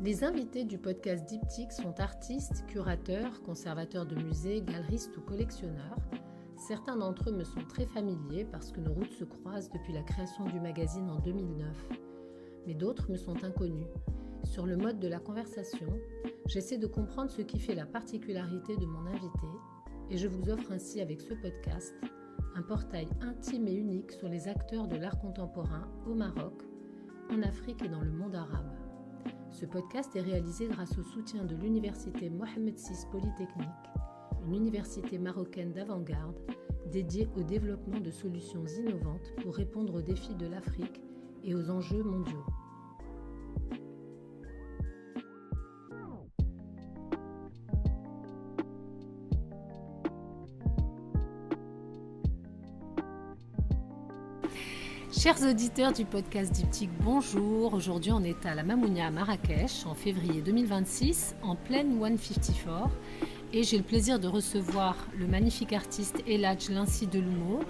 Les invités du podcast Diptyque sont artistes, curateurs, conservateurs de musées, galeristes ou collectionneurs. Certains d'entre eux me sont très familiers parce que nos routes se croisent depuis la création du magazine en 2009. Mais d'autres me sont inconnus. Sur le mode de la conversation, j'essaie de comprendre ce qui fait la particularité de mon invité et je vous offre ainsi avec ce podcast un portail intime et unique sur les acteurs de l'art contemporain au Maroc, en Afrique et dans le monde arabe. Ce podcast est réalisé grâce au soutien de l'université Mohammed VI Polytechnique, une université marocaine d'avant-garde dédiée au développement de solutions innovantes pour répondre aux défis de l'Afrique et aux enjeux mondiaux. Chers auditeurs du podcast Diptyque, bonjour. Aujourd'hui, on est à la Mamounia à Marrakech en février 2026, en pleine 154. Et j'ai le plaisir de recevoir le magnifique artiste Eladj Lincy Deloumo,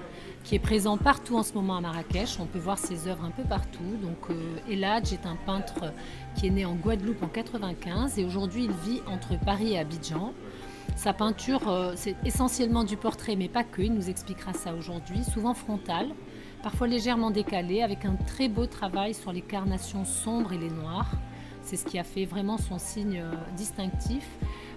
qui est présent partout en ce moment à Marrakech. On peut voir ses œuvres un peu partout. Donc, Eladj est un peintre qui est né en Guadeloupe en 1995 et aujourd'hui, il vit entre Paris et Abidjan. Sa peinture, c'est essentiellement du portrait, mais pas que. Il nous expliquera ça aujourd'hui, souvent frontal, parfois légèrement décalé, avec un très beau travail sur les carnations sombres et les noirs. C'est ce qui a fait vraiment son signe distinctif.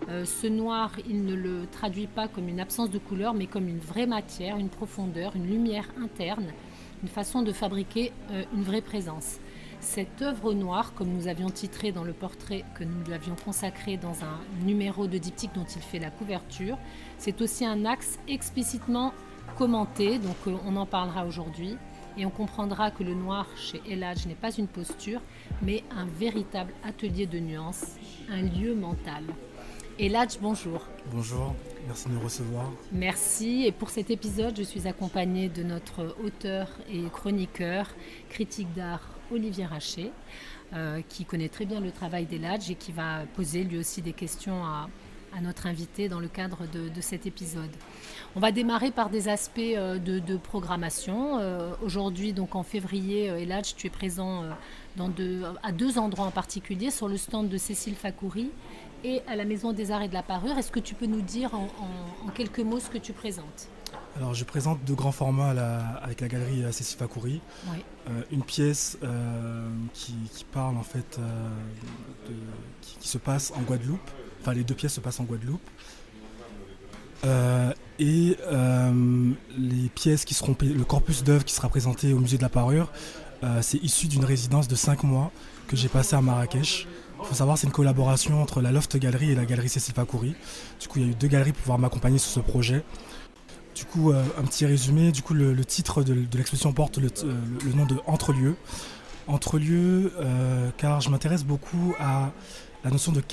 Ce noir, il ne le traduit pas comme une absence de couleur, mais comme une vraie matière, une profondeur, une lumière interne, une façon de fabriquer une vraie présence. Cette œuvre noire, comme nous avions titré dans le portrait que nous lui avions consacré dans un numéro de Diptyque dont il fait la couverture, c'est aussi un axe explicitement commenté, donc on en parlera aujourd'hui. Et on comprendra que le noir chez Eladj n'est pas une posture, mais un véritable atelier de nuances, un lieu mental. Eladj, bonjour. Bonjour, merci de nous recevoir. Merci, et pour cet épisode, je suis accompagnée de notre auteur et chroniqueur, critique d'art Olivier Raché, qui connaît très bien le travail d'Eladj et qui va poser lui aussi des questions à notre invité dans le cadre de cet épisode. On va démarrer par des aspects de programmation. Aujourd'hui, donc en février, Eladj, tu es présent à deux endroits en particulier, sur le stand de Cécile Fakouri et à la Maison des Arts et de la Parure. Est-ce que tu peux nous dire en quelques mots ce que tu présentes ? Alors, je présente deux grands formats avec la galerie Cécile Fakouri. Oui. Une pièce qui parle en fait, qui se passe en Guadeloupe. Enfin, les deux pièces se passent en Guadeloupe. Et les pièces le corpus d'œuvres qui sera présenté au musée de la Parure, c'est issu d'une résidence de 5 mois que j'ai passée à Marrakech. Il faut savoir, c'est une collaboration entre la Loft Galerie et la galerie Cécile Fakouri. Du coup, il y a eu deux galeries pour pouvoir m'accompagner sur ce projet. Du coup, un petit résumé. Du coup, le titre de l'exposition porte le nom de Entre-lieux. Entre-lieux, car je m'intéresse beaucoup à la notion de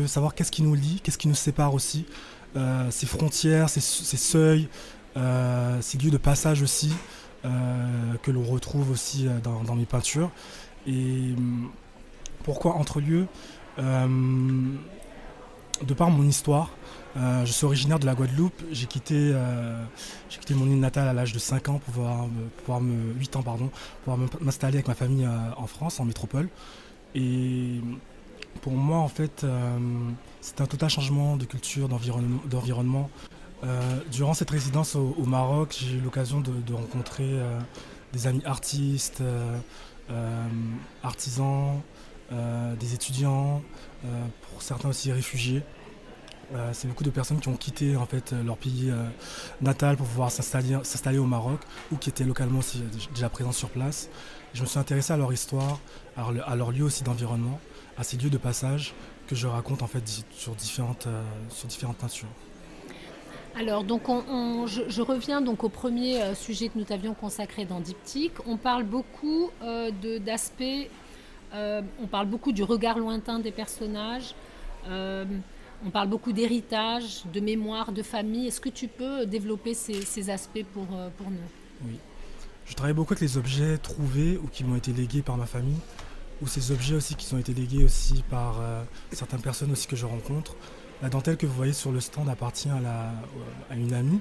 savoir qu'est-ce qui nous lie, qu'est-ce qui nous sépare aussi. Ces frontières, ces seuils, ces lieux de passage aussi, que l'on retrouve aussi dans mes peintures. Et pourquoi Entre-lieux ? De par mon histoire, je suis originaire de la Guadeloupe. J'ai quitté mon île natale à l'âge de 8 ans, pour pouvoir m'installer avec ma famille en France, en métropole. Et pour moi, en fait, c'est un total changement de culture, d'environnement. Durant cette résidence au Maroc, j'ai eu l'occasion de rencontrer des amis artistes, artisans, des étudiants, pour certains aussi réfugiés. C'est beaucoup de personnes qui ont quitté en fait, leur pays natal pour pouvoir s'installer au Maroc ou qui étaient localement aussi déjà présents sur place. Et je me suis intéressé à leur histoire, à leur lieu aussi d'environnement, à ces lieux de passage que je raconte en fait sur différentes peintures. Alors, donc je reviens donc au premier sujet que nous t'avions consacré dans Diptyque. On parle beaucoup d'aspects, on parle beaucoup du regard lointain des personnages, on parle beaucoup d'héritage, de mémoire, de famille. Est-ce que tu peux développer ces aspects pour nous ? Oui. Je travaille beaucoup avec les objets trouvés ou qui m'ont été légués par ma famille, ou ces objets aussi qui ont été légués aussi par certaines personnes aussi que je rencontre. La dentelle que vous voyez sur le stand appartient à une amie.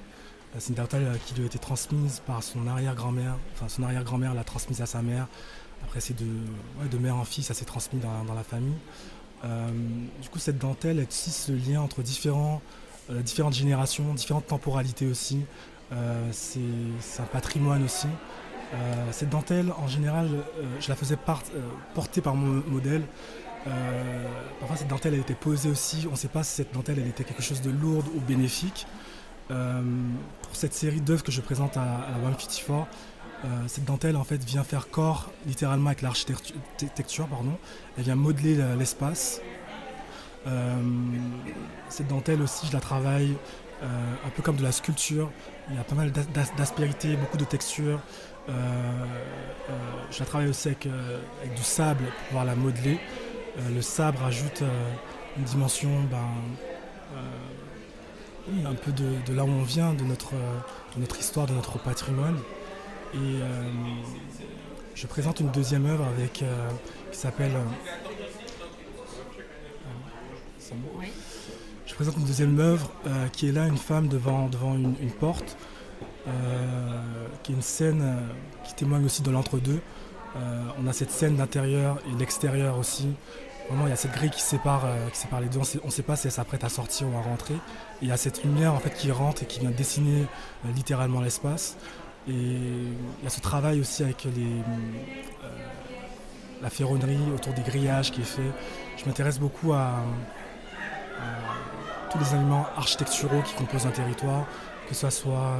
C'est une dentelle qui lui a été transmise par son arrière-grand-mère. Enfin, son arrière-grand-mère l'a transmise à sa mère. Après, c'est de mère en fille, ça s'est transmis dans la famille. Du coup, cette dentelle, elle tisse le lien entre différentes générations, différentes temporalités aussi. C'est un patrimoine aussi. Cette dentelle, en général, je la faisais porter par mon modèle. Parfois, cette dentelle, elle était posée aussi. On ne sait pas si cette dentelle, elle était quelque chose de lourde ou bénéfique. Pour cette série d'œuvres que je présente à la 154, cette dentelle en fait vient faire corps littéralement avec l'architecture, pardon. Elle vient modeler l'espace. Cette dentelle aussi, je la travaille un peu comme de la sculpture. Il y a pas mal d'aspérité, beaucoup de texture. Je la travaille aussi avec du sable pour pouvoir la modeler. Le sable rajoute une dimension oui, un peu de là où on vient, de notre histoire, de notre patrimoine. Et je présente une deuxième œuvre qui s'appelle... Oui. Je présente une deuxième œuvre qui est là, une femme devant une porte, qui est une scène qui témoigne aussi de l'entre-deux. On a cette scène d'intérieur et l'extérieur aussi. Vraiment, il y a cette grille qui sépare les deux. On ne sait pas si elle s'apprête à sortir ou à rentrer. Et il y a cette lumière en fait, qui rentre et qui vient dessiner littéralement l'espace. Et il y a ce travail aussi avec la ferronnerie autour des grillages qui est fait. Je m'intéresse beaucoup à tous les éléments architecturaux qui composent un territoire, que ce soit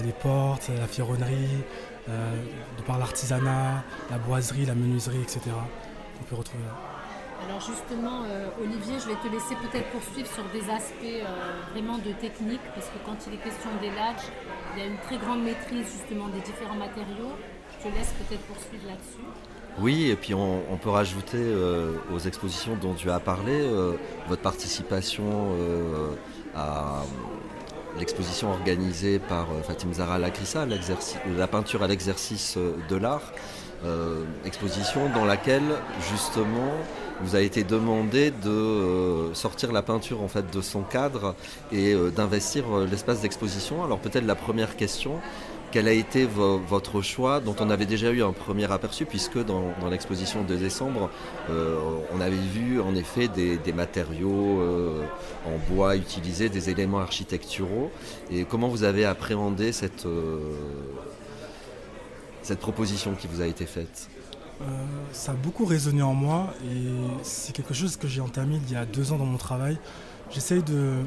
les portes, la ferronnerie, de par l'artisanat, la boiserie, la menuiserie, etc. On peut retrouver là. Alors justement, Olivier, je vais te laisser peut-être poursuivre sur des aspects vraiment de technique, parce que quand il est question des latches, il y a une très grande maîtrise justement des différents matériaux. Je te laisse peut-être poursuivre là-dessus. Oui, et puis on peut rajouter aux expositions dont tu as parlé, votre participation à l'exposition organisée par Fatim Zahra Lakrissa, la peinture à l'exercice de l'art, exposition dans laquelle justement vous a été demandé de sortir la peinture en fait de son cadre et d'investir l'espace d'exposition. Alors peut-être la première question, quel a été votre choix, dont on avait déjà eu un premier aperçu, puisque dans l'exposition de décembre, on avait vu en effet des matériaux en bois utilisés, des éléments architecturaux. Et comment vous avez appréhendé cette proposition qui vous a été faite ? Ça a beaucoup résonné en moi et c'est quelque chose que j'ai entamé il y a 2 ans dans mon travail. J'essaye de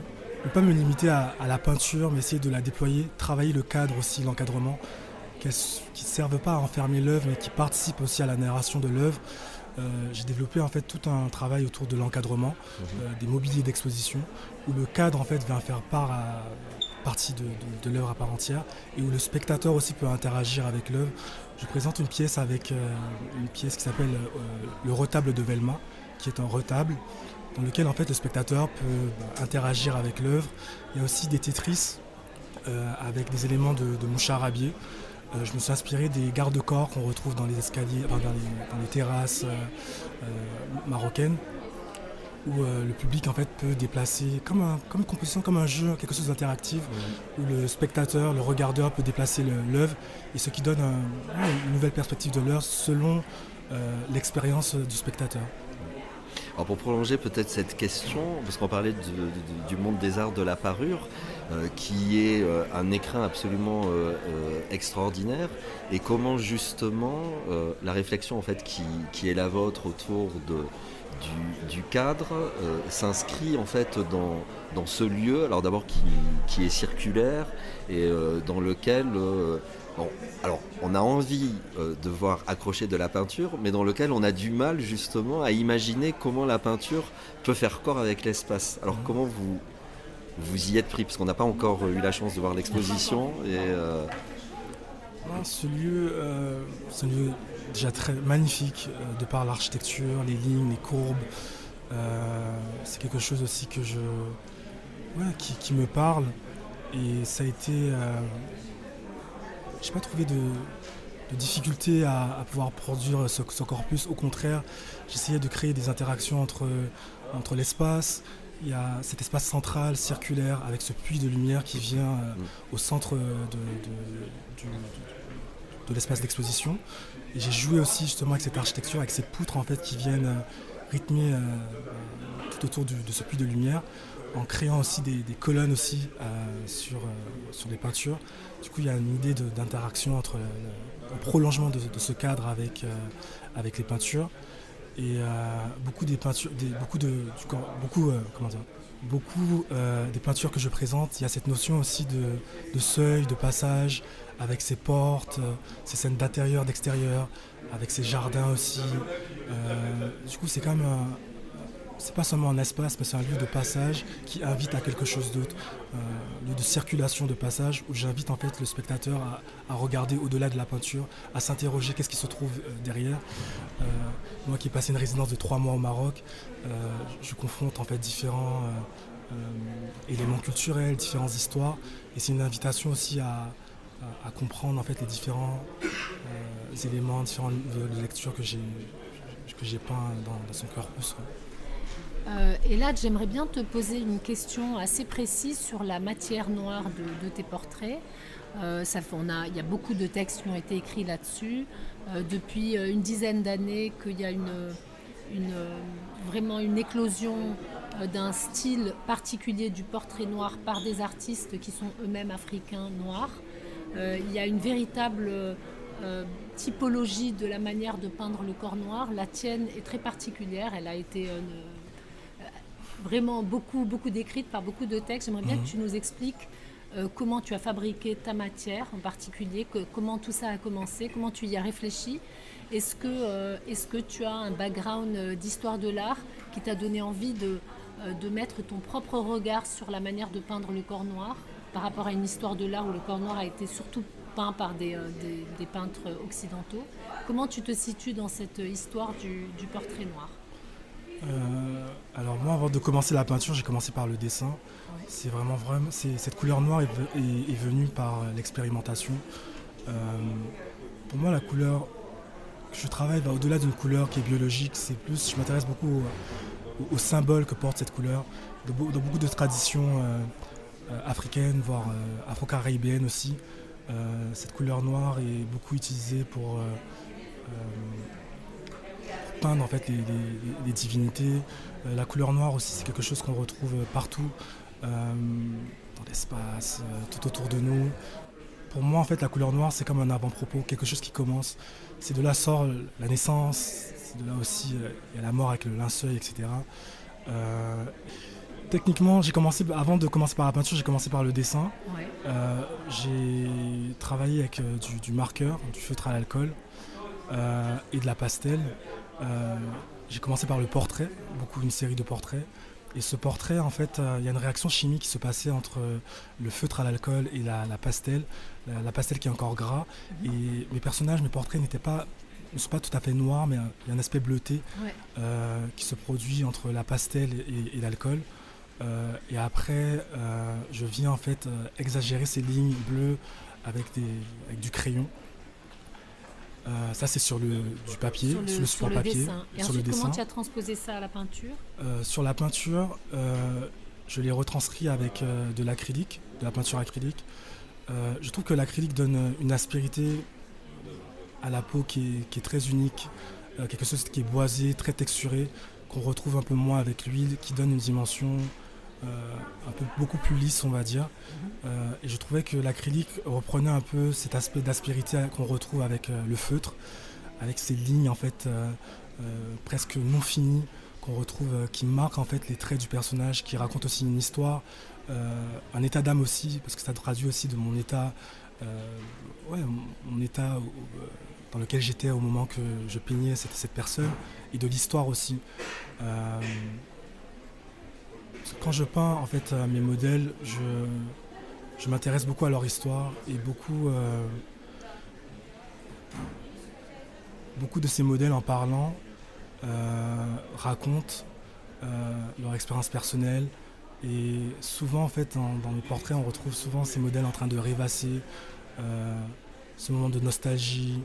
ne pas me limiter à la peinture, mais essayer de la déployer, travailler le cadre aussi, l'encadrement, qui ne servent pas à enfermer l'œuvre, mais qui participent aussi à la narration de l'œuvre. J'ai développé en fait tout un travail autour de l'encadrement, des mobiliers d'exposition, où le cadre en fait vient faire partie de l'œuvre à part entière, et où le spectateur aussi peut interagir avec l'œuvre. Je présente une pièce qui s'appelle le retable de Velma, qui est un retable dans lequel en fait le spectateur peut interagir avec l'œuvre. Il y a aussi des Tetris avec des éléments de moucharabie. Je me suis inspiré des garde-corps qu'on retrouve dans les escaliers, dans les terrasses marocaines, où le public en fait peut déplacer comme une composition, comme un jeu, quelque chose d'interactif, où le spectateur, le regardeur peut déplacer l'œuvre, et ce qui donne une nouvelle perspective de l'œuvre selon l'expérience du spectateur. Alors pour prolonger peut-être cette question, parce qu'on parlait du monde des arts de la parure, qui est un écrin absolument extraordinaire, et comment justement la réflexion en fait qui est la vôtre autour du cadre s'inscrit en fait dans ce lieu, alors d'abord qui est circulaire et dans lequel alors on a envie de voir accrocher de la peinture, mais dans lequel on a du mal justement à imaginer comment la peinture peut faire corps avec l'espace. Alors comment vous y êtes pris, parce qu'on n'a pas encore eu la chance de voir l'exposition Ce lieu, c'est un lieu déjà très magnifique de par l'architecture, les lignes, les courbes. C'est quelque chose aussi qui me parle, et ça a été... j'ai pas trouvé de difficulté à pouvoir produire ce corpus. Au contraire, j'essayais de créer des interactions entre l'espace. Il y a cet espace central, circulaire, avec ce puits de lumière qui vient au centre de l'espace d'exposition. Et j'ai joué aussi justement avec cette architecture, avec ces poutres en fait qui viennent rythmer tout autour de ce puits de lumière, en créant aussi des colonnes aussi sur les peintures. Du coup, il y a une idée d'interaction entre un prolongement de ce cadre avec les peintures. Et beaucoup des peintures, des peintures que je présente, il y a cette notion aussi de seuil, de passage, avec ces portes, ces scènes d'intérieur, d'extérieur, avec ces jardins aussi. Du coup, c'est quand même c'est pas seulement un espace, mais c'est un lieu de passage qui invite à quelque chose d'autre, un lieu de circulation de passage où j'invite en fait le spectateur à regarder au-delà de la peinture, à s'interroger qu'est-ce qui se trouve derrière. Moi qui ai passé une résidence de 3 mois au Maroc, je confronte en fait différents éléments culturels, différentes histoires, et c'est une invitation aussi à comprendre en fait les différents éléments, différentes de lecture que j'ai peint dans son corpus. Ouais. Et là, j'aimerais bien te poser une question assez précise sur la matière noire de tes portraits. Il y a beaucoup de textes qui ont été écrits là-dessus. Depuis une dizaine d'années qu'il y a vraiment une éclosion d'un style particulier du portrait noir par des artistes qui sont eux-mêmes africains noirs. Il y a une véritable typologie de la manière de peindre le corps noir. La tienne est très particulière. Elle a été vraiment beaucoup décrite par beaucoup de textes. J'aimerais bien que tu nous expliques comment tu as fabriqué ta matière en particulier, comment tout ça a commencé, comment tu y as réfléchi. Est-ce que tu as un background d'histoire de l'art qui t'a donné envie de mettre ton propre regard sur la manière de peindre le corps noir par rapport à une histoire de l'art où le corps noir a été surtout peint par des peintres occidentaux? Comment tu te situes dans cette histoire du portrait noir? Alors moi, avant de commencer la peinture, j'ai commencé par le dessin. Ouais. Cette couleur noire est venue par l'expérimentation. Pour moi, la couleur que je travaille va au-delà d'une couleur qui est biologique. Je m'intéresse beaucoup au symbole que porte cette couleur. Dans beaucoup de traditions africaines, voire afro-caribéennes aussi, cette couleur noire est beaucoup utilisée pour peindre en fait les divinités. La couleur noire aussi, c'est quelque chose qu'on retrouve partout dans l'espace, tout autour de nous. Pour moi, en fait, la couleur noire, c'est comme un avant-propos, quelque chose qui commence. C'est de là sort la naissance, c'est de là aussi il y a la mort avec le linceul, etc. Techniquement, avant de commencer par la peinture, j'ai commencé par le dessin. Ouais. J'ai travaillé avec du marqueur, du feutre à l'alcool et de la pastel. J'ai commencé par le portrait, une série de portraits. Et ce portrait, en fait, il y a une réaction chimique qui se passait entre le feutre à l'alcool et la pastel. La pastel qui est encore gras. Et mes portraits ne sont pas tout à fait noirs, mais il y a un aspect bleuté qui se produit entre la pastel et l'alcool. Et après, je viens en fait exagérer ces lignes bleues avec du crayon. Ça c'est sur du papier, sur le support papier. Dessin. Et ensuite, comment tu as transposé ça à la peinture? Sur la peinture, je l'ai retranscrit avec de l'acrylique, de la peinture acrylique. Je trouve que l'acrylique donne une aspérité à la peau qui est très unique, quelque chose qui est boisé, très texturé, qu'on retrouve un peu moins avec l'huile, qui donne une dimension beaucoup plus lisse, on va dire. Et je trouvais que l'acrylique reprenait un peu cet aspect d'aspérité qu'on retrouve avec le feutre, avec ces lignes en fait presque non finies qu'on retrouve, qui marquent en fait les traits du personnage, qui racontent aussi une histoire, un état d'âme aussi, parce que ça traduit aussi de mon état, mon état dans lequel j'étais au moment que je peignais cette personne, et de l'histoire aussi. Quand je peins en fait mes modèles, je m'intéresse beaucoup à leur histoire, et beaucoup de ces modèles, en parlant, racontent leur expérience personnelle. Et souvent en fait dans mes portraits, on retrouve souvent ces modèles en train de rêvasser, ce moment de nostalgie,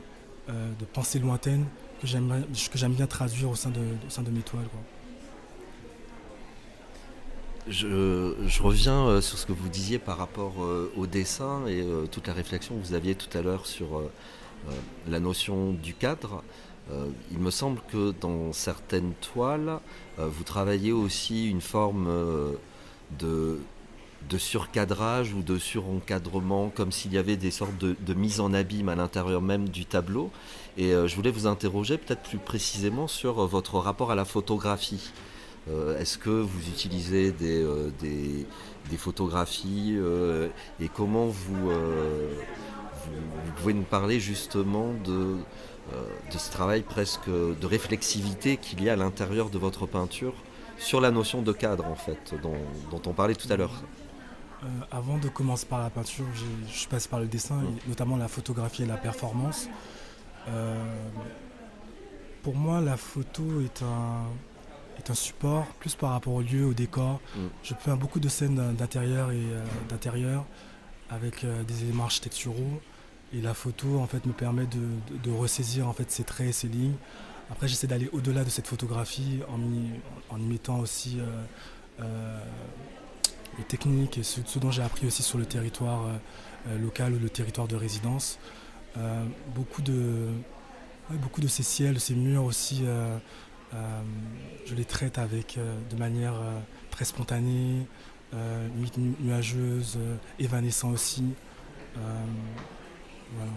de pensée lointaine que j'aime bien traduire au sein de mes toiles, quoi. Je reviens sur ce que vous disiez par rapport au dessin et toute la réflexion que vous aviez tout à l'heure sur la notion du cadre. Il me semble que dans certaines toiles, vous travaillez aussi une forme de surcadrage ou de surencadrement, comme s'il y avait des sortes de mise en abîme à l'intérieur même du tableau. Et je voulais vous interroger peut-être plus précisément sur votre rapport à la photographie. Est-ce que vous utilisez des photographies et comment vous pouvez nous parler justement de ce travail presque de réflexivité qu'il y a à l'intérieur de votre peinture sur la notion de cadre en fait, dont on parlait tout à l'heure. Avant de commencer par la peinture, je suis passé par le dessin, et notamment la photographie et la performance. Euh, pour moi, la photo est un support, plus par rapport au lieu, au décor. Je peins beaucoup de scènes d'intérieur et d'intérieur avec des éléments architecturaux. Et la photo en fait, me permet de ressaisir en fait, ces traits et ces lignes. Après, j'essaie d'aller au-delà de cette photographie en y mettant aussi les techniques et ce dont j'ai appris aussi sur le territoire local ou le territoire de résidence. Beaucoup de ces ciels, de ces murs aussi, je les traite de manière très spontanée, limite nuageuse, évanescent aussi. Voilà.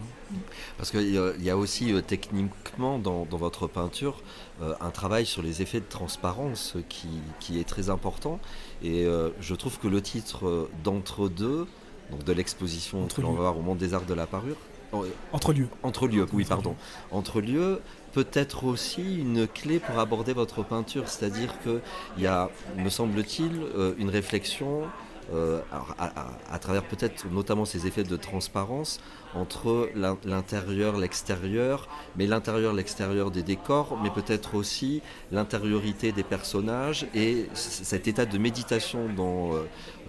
Parce qu'il y a aussi techniquement dans votre peinture un travail sur les effets de transparence qui est très important. Et je trouve que le titre d'Entre-deux, donc de l'exposition que l'on va voir au Monde des Arts de la Parure, Entre-lieux. Entre-lieux, oui, pardon. Entre-lieux peut être aussi une clé pour aborder votre peinture, c'est-à-dire qu'il y a, me semble-t-il, une réflexion alors, à travers peut-être notamment ces effets de transparence entre l'intérieur, l'extérieur, mais l'intérieur, l'extérieur des décors, mais peut-être aussi l'intériorité des personnages et cet état de méditation dans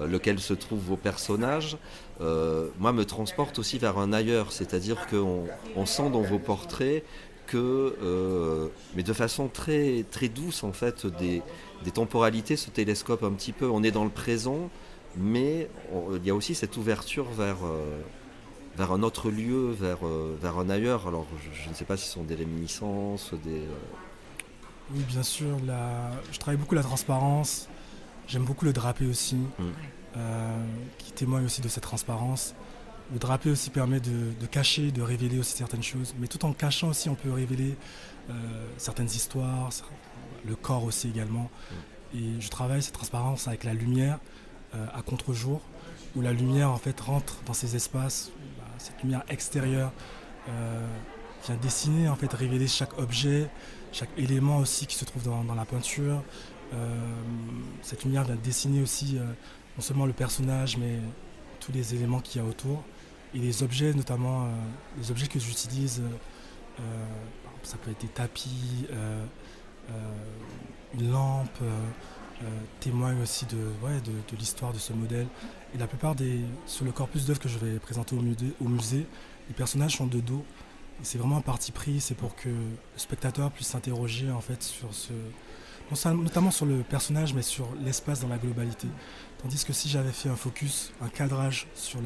lequel se trouvent vos personnages, moi me transporte aussi vers un ailleurs, c'est-à-dire qu'on sent dans vos portraits mais de façon très, très douce en fait, des temporalités se télescopent un petit peu, on est dans le présent, mais il y a aussi cette ouverture vers un autre lieu, vers un ailleurs. Alors je ne sais pas si ce sont des réminiscences, Oui, bien sûr. Je travaille beaucoup la transparence. J'aime beaucoup le drapé aussi, qui témoigne aussi de cette transparence. Le drapé aussi permet de cacher, de révéler aussi certaines choses. Mais tout en cachant aussi, on peut révéler certaines histoires, le corps aussi également. Et je travaille cette transparence avec la lumière à contre-jour, où la lumière en fait rentre dans ces espaces, cette lumière extérieure vient dessiner, en fait, révéler chaque objet, chaque élément aussi qui se trouve dans la peinture. Cette lumière vient dessiner aussi non seulement le personnage, mais tous les éléments qu'il y a autour. Et les objets, notamment les objets que j'utilise, ça peut être des tapis, une lampe, témoignent aussi de l'histoire de ce modèle. Et la plupart sur le corpus d'œuvres que je vais présenter au musée, les personnages sont de dos. Et c'est vraiment un parti pris, c'est pour que le spectateur puisse s'interroger en fait notamment sur le personnage, mais sur l'espace dans la globalité. Tandis que si j'avais fait un focus, un cadrage sur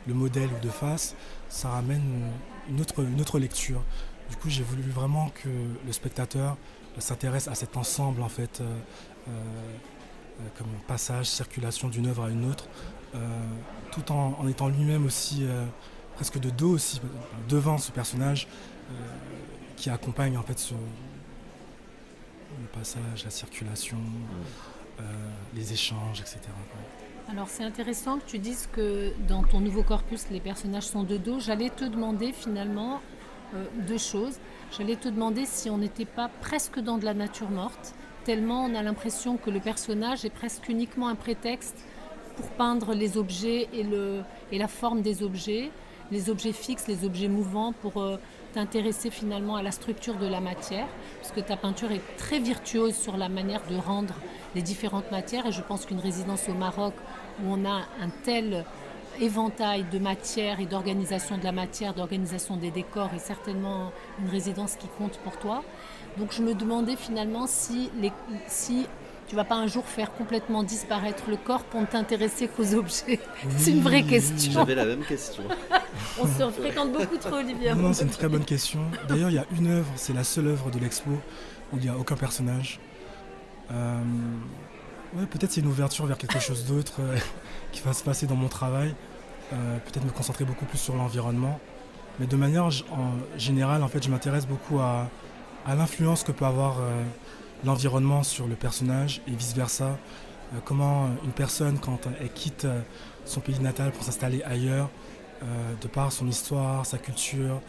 le modèle ou de face, ça ramène une autre lecture. Du coup, j'ai voulu vraiment que le spectateur s'intéresse à cet ensemble en fait, comme un passage, circulation d'une œuvre à une autre, tout en étant lui-même aussi presque de dos aussi, devant ce personnage qui accompagne en fait le passage, la circulation, les échanges, etc. Alors c'est intéressant que tu dises que dans ton nouveau corpus, les personnages sont de dos. J'allais te demander finalement deux choses. J'allais te demander si on n'était pas presque dans de la nature morte, tellement on a l'impression que le personnage est presque uniquement un prétexte pour peindre les objets et la forme des objets, les objets fixes, les objets mouvants, pour t'intéresser finalement à la structure de la matière, parce que ta peinture est très virtuose sur la manière de rendre les différentes matières, et je pense qu'une résidence au Maroc où on a un tel éventail de matières et d'organisation de la matière, d'organisation des décors, est certainement une résidence qui compte pour toi. Donc je me demandais finalement si Tu vas pas un jour faire complètement disparaître le corps pour ne t'intéresser qu'aux objets? Oui, C'est une vraie question. J'avais la même question. On se fréquente beaucoup trop, Olivier. Non, c'est une très bonne question. D'ailleurs, il y a une œuvre, c'est la seule œuvre de l'expo où il n'y a aucun personnage. Ouais, peut-être c'est une ouverture vers quelque chose d'autre qui va se passer dans mon travail. Peut-être me concentrer beaucoup plus sur l'environnement. Mais de manière générale, en fait, je m'intéresse beaucoup à l'influence que peut avoir l'environnement sur le personnage et vice-versa. Comment une personne, quand elle quitte son pays natal pour s'installer ailleurs, de par son histoire, sa culture,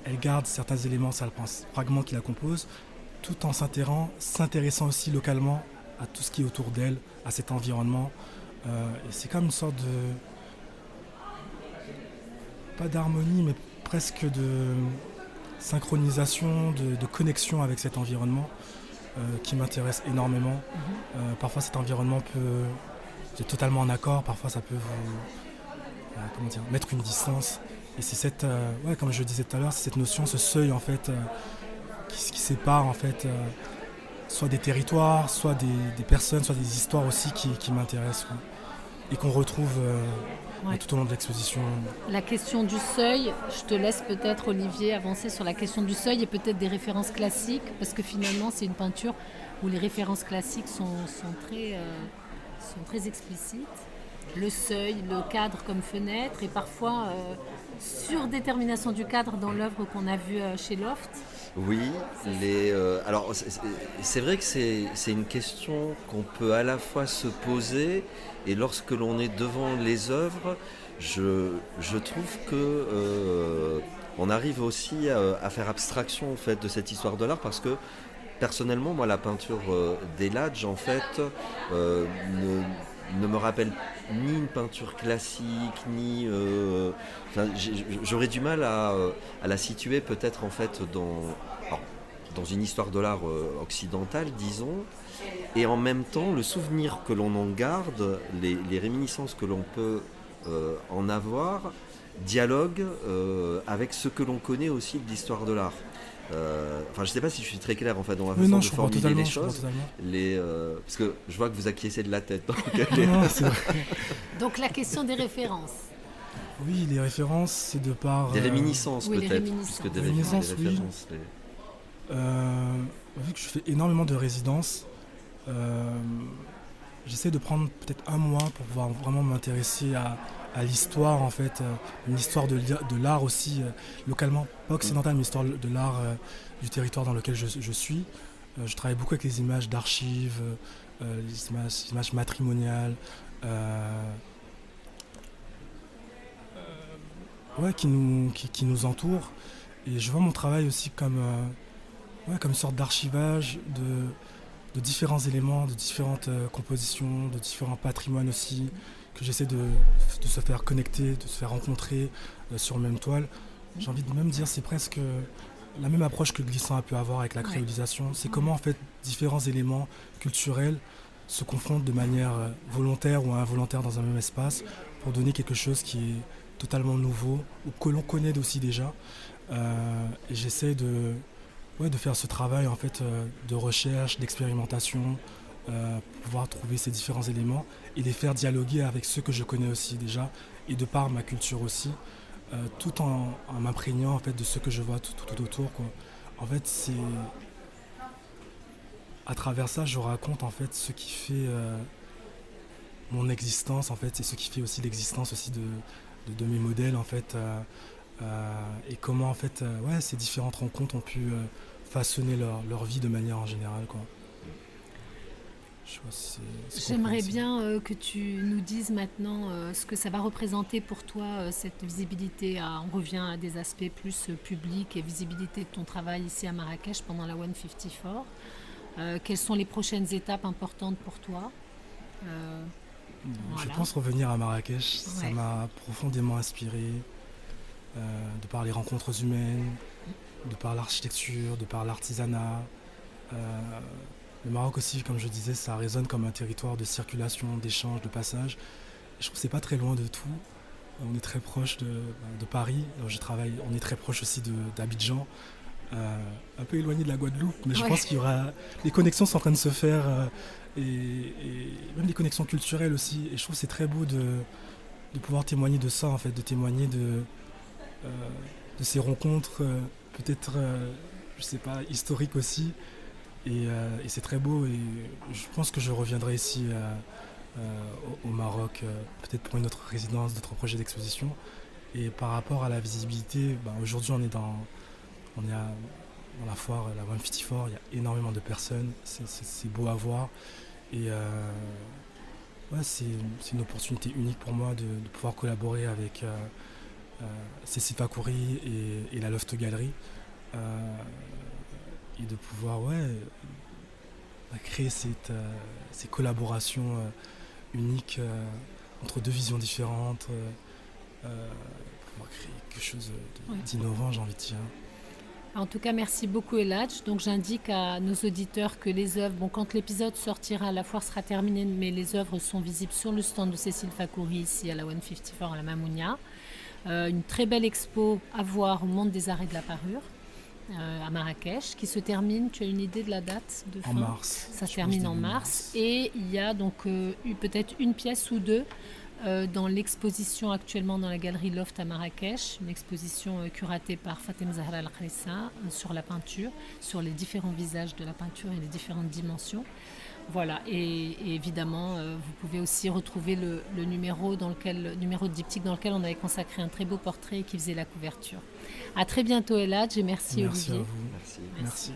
elle garde certains éléments, certains fragments qui la composent, tout en s'intéressant aussi localement à tout ce qui est autour d'elle, à cet environnement. Et c'est comme une sorte de... pas d'harmonie, mais presque de synchronisation, de connexion avec cet environnement qui m'intéresse énormément. Parfois cet environnement peut être totalement en accord, parfois ça peut vous mettre une distance. Et c'est cette, comme je disais tout à l'heure, c'est cette notion, ce seuil en fait, qui sépare en fait, soit des territoires, soit des personnes, soit des histoires aussi qui m'intéressent, quoi. Et qu'on retrouve tout au long de l'exposition. La question du seuil, je te laisse peut-être, Olivier, avancer sur la question du seuil et peut-être des références classiques, parce que finalement, c'est une peinture où les références classiques sont très explicites. Le seuil, le cadre comme fenêtre, et parfois surdétermination du cadre dans l'œuvre qu'on a vue chez Loft. Oui, alors c'est vrai que c'est une question qu'on peut à la fois se poser, et lorsque l'on est devant les œuvres, je trouve que on arrive aussi à faire abstraction en fait de cette histoire de l'art, parce que personnellement, moi, la peinture d'Eladj en fait ne me rappelle ni une peinture classique, ni... j'aurais du mal à la situer peut-être en fait dans une histoire de l'art occidentale, disons. Et en même temps, le souvenir que l'on en garde, les réminiscences que l'on peut en avoir, dialoguent avec ce que l'on connaît aussi de l'histoire de l'art. Je ne sais pas si je suis très clair en fait dans ma façon de formuler les choses. Parce que je vois que vous acquiescez de la tête. Non, c'est vrai. Donc la question des références. Oui, les références, c'est de par... Des réminiscences oui, peut-être. Réminiscences. Plus que des réminiscences, références. Oui. Vu que je fais énormément de résidences, j'essaie de prendre peut-être un mois pour pouvoir vraiment m'intéresser à l'histoire en fait, une histoire de l'art aussi localement, pas occidental, mais histoire de l'art du territoire dans lequel je suis. Je travaille beaucoup avec les images d'archives, les images matrimoniales, qui nous entourent. Et je vois mon travail aussi comme une sorte d'archivage de différents éléments, de différentes compositions, de différents patrimoines aussi, que j'essaie de se faire connecter, de se faire rencontrer sur la même toile. J'ai envie de même dire, c'est presque la même approche que Glissant a pu avoir avec la créolisation. C'est comment en fait différents éléments culturels se confrontent de manière volontaire ou involontaire dans un même espace pour donner quelque chose qui est totalement nouveau ou que l'on connaît aussi déjà. Et j'essaie de faire ce travail en fait, de recherche, d'expérimentation, pour pouvoir trouver ces différents éléments et les faire dialoguer avec ceux que je connais aussi déjà et de par ma culture aussi, tout en m'imprégnant en fait, de ce que je vois tout autour, quoi. En fait, c'est à travers ça, je raconte en fait ce qui fait mon existence en fait, et ce qui fait aussi l'existence aussi de mes modèles en fait, et comment en fait, ces différentes rencontres ont pu façonner leur vie de manière en général, quoi. J'aimerais bien que tu nous dises maintenant ce que ça va représenter pour toi, cette visibilité. On revient à des aspects plus publics et visibilité de ton travail ici à Marrakech pendant la 154. Quelles sont les prochaines étapes importantes pour toi? Je pense revenir à Marrakech, ça m'a profondément inspiré, de par les rencontres humaines, de par l'architecture, de par l'artisanat. Le Maroc aussi, comme je disais, ça résonne comme un territoire de circulation, d'échange, de passage. Et je trouve que c'est pas très loin de tout. On est très proche de Paris, là où je travaille. On est très proche aussi d'Abidjan. un peu éloigné de la Guadeloupe, mais je Ouais. pense qu'il y aura... Les connexions sont en train de se faire, et même les connexions culturelles aussi. Et je trouve que c'est très beau de pouvoir témoigner de ça, en fait, de témoigner euh, de ces rencontres, peut-être, je sais pas, historiques aussi. Et c'est très beau, et je pense que je reviendrai ici au Maroc, peut-être pour une autre résidence, d'autres projets d'exposition. Et par rapport à la visibilité, aujourd'hui on est dans la foire, la 154, il y a énormément de personnes, c'est beau à voir. Et ouais, c'est une opportunité unique pour moi de pouvoir collaborer avec Cécile Fakouri et la Loft Gallery. Euh, et de pouvoir créer ces collaborations uniques entre deux visions différentes, pouvoir créer quelque chose Ouais. d'innovant, j'ai envie de dire. En tout cas, merci beaucoup Eladj. Donc j'indique à nos auditeurs que les œuvres, bon, quand l'épisode sortira, la foire sera terminée, mais les œuvres sont visibles sur le stand de Cécile Fakouri ici à la 154 à la Mamounia. Une très belle expo à voir au Monde des Arts et de la Parure à Marrakech, qui se termine, tu as une idée de la date de fin? En mars. Ça se Je termine pense en début mars. Et il y a donc peut-être une pièce ou deux dans l'exposition actuellement dans la galerie Loft à Marrakech, une exposition curatée par Fatem Zahra Al-Khrissa sur la peinture, sur les différents visages de la peinture et les différentes dimensions. Voilà, et évidemment, vous pouvez aussi retrouver le numéro le numéro de Diptyque dans lequel on avait consacré un très beau portrait qui faisait la couverture. À très bientôt Eladj et merci Merci à Olivier. vous. Merci. Merci.